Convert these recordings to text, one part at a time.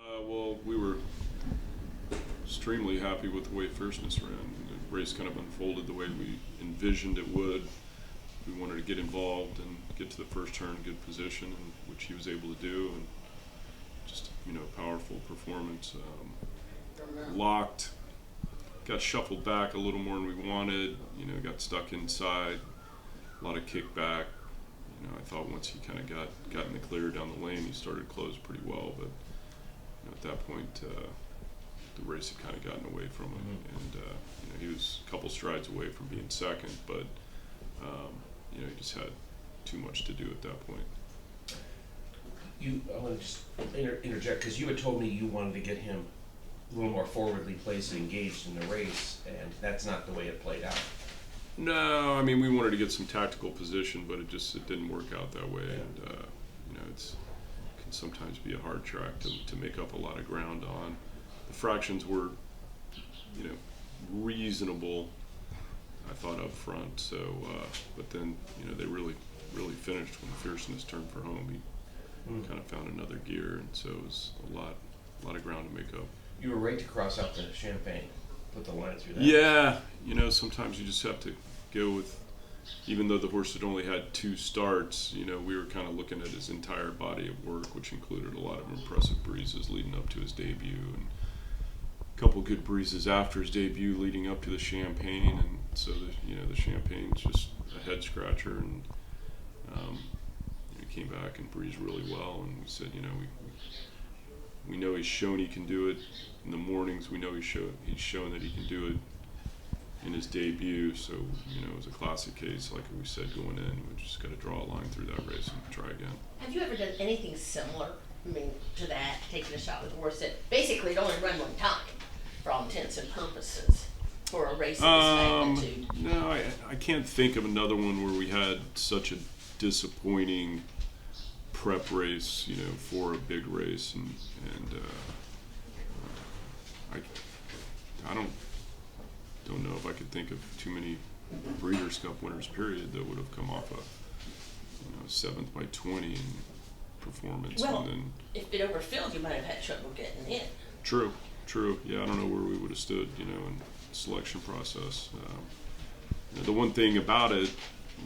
Well, we were extremely happy with the way Fierceness ran. The race kind of unfolded the way we envisioned it would. We wanted to get involved and get to the first turn, good position, and which he was able to do, and just powerful performance. Locked, got shuffled back a little more than we wanted. Got stuck inside, a lot of kickback. I thought once he kind of got in the clear down the lane, he started to close pretty well, but at that point, the race had kind of gotten away from him, and he was a couple strides away from being second, but he just had too much to do at that point. I want to just interject, because you had told me you wanted to get him a little more forwardly placed and engaged in the race, and that's not the way it played out. No, I mean, we wanted to get some tactical position, but it didn't work out that way, and it can sometimes be a hard track to make up a lot of ground on. The fractions were, reasonable, I thought, up front. So, but then they really finished when Fierceness turned for home. He kind of found another gear, and so it was a lot of ground to make up. You were right to cross out the Champagne, put the line through that. Yeah, sometimes you just have to go with, even though the horse had only had 2 starts, we were kind of looking at his entire body of work, which included a lot of impressive breezes leading up to his debut, and a couple good breezes after his debut leading up to the Champagne, and so the Champagne's just a head scratcher, and he came back and breezed really well, and we said, we know he's shown he can do it in the mornings. We know he's shown that he can do it in his debut. So it was a classic case, like we said going in. We just got to draw a line through that race and try again. Have you ever done anything similar? To that, taking a shot with a horse that basically had only run one time, for all intents and purposes, for a race of this magnitude? No, I can't think of another one where we had such a disappointing prep race, for a big race, and I don't know if I could think of too many Breeders Cup winners, period, that would have come off a 7th by 20 in performance. Well, and then, if it overfilled, you might have had trouble getting in. True. Yeah, I don't know where we would have stood, in the selection process. The one thing about it,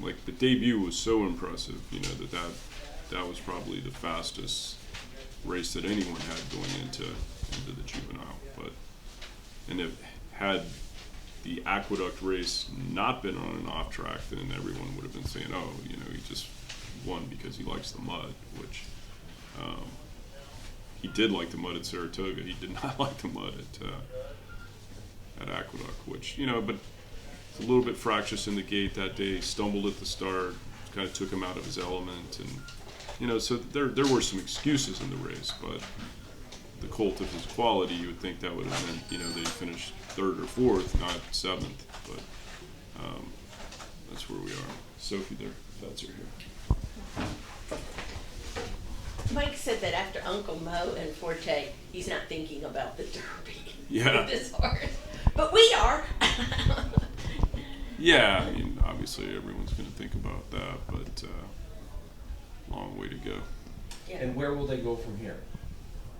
like the debut was so impressive, that was probably the fastest race that anyone had going into the juvenile. And if had the Aqueduct race not been on an off track, then everyone would have been saying, oh, he just won because he likes the mud, which he did like the mud at Saratoga. He did not like the mud at Aqueduct, which, but it's a little bit fractious in the gate that day. Stumbled at the start, kind of took him out of his element, and so there were some excuses in the race, but the colt of his quality, you would think that would have meant, that he finished 3rd or 4th, not 7th, but that's where we are. Sophie, their vets are here. Mike said that after Uncle Mo and Forte, he's not thinking about the Derby Yeah. with this horse, but we are. Yeah, I mean, obviously everyone's going to think about that, but long way to go. Yeah. And where will they go from here?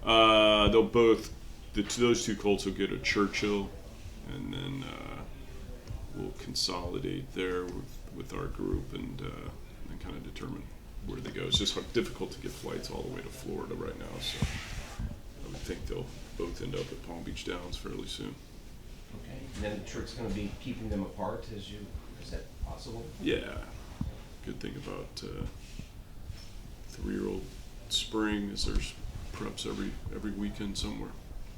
They'll both, those 2 colts will get a Churchill, and then we'll consolidate there with our group and kind of determine where they go. It's just difficult to get flights all the way to Florida right now, so I would think they'll both end up at Palm Beach Downs fairly soon. Okay, and then the trick's going to be keeping them apart is that possible? Yeah, good thing about 3-year-old spring is there's preps every weekend somewhere.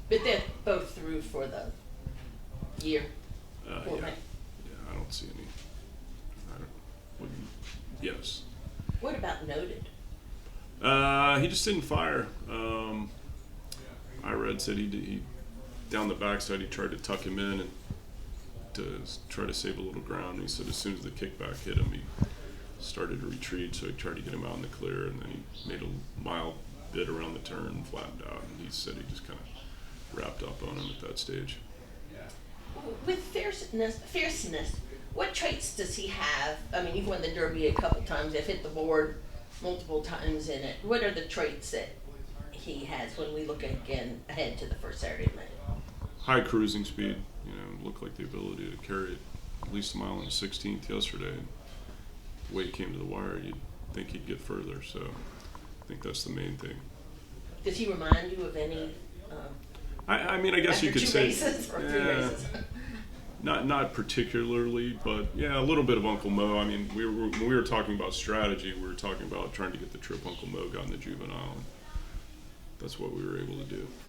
But they're both through for the year. Yeah, I don't see any. Yes. What about Noted? He just didn't fire. I said he down the backside he tried to tuck him in and to try to save a little ground. He said as soon as the kickback hit him, he started to retreat. So he tried to get him out in the clear, and then he made a mild bit around the turn and flattened out. And he said he just kind of wrapped up on him at that stage. With Fierceness, what traits does he have? I mean, you've won the Derby a couple times. They've hit the board multiple times in it. What are the traits that he has when we look again ahead to the first Saturday of May? High cruising speed, you know, looked like the ability to carry it at least a mile and a 16th yesterday. And the way he came to the wire, you'd think he'd get further. So I think that's the main thing. Does he remind you of any? I mean, I guess after you could two say, races or three yeah, races? not particularly, but yeah, a little bit of Uncle Mo. I mean, when we were talking about strategy, we were talking about trying to get the trip Uncle Mo got in the juvenile. And that's what we were able to do.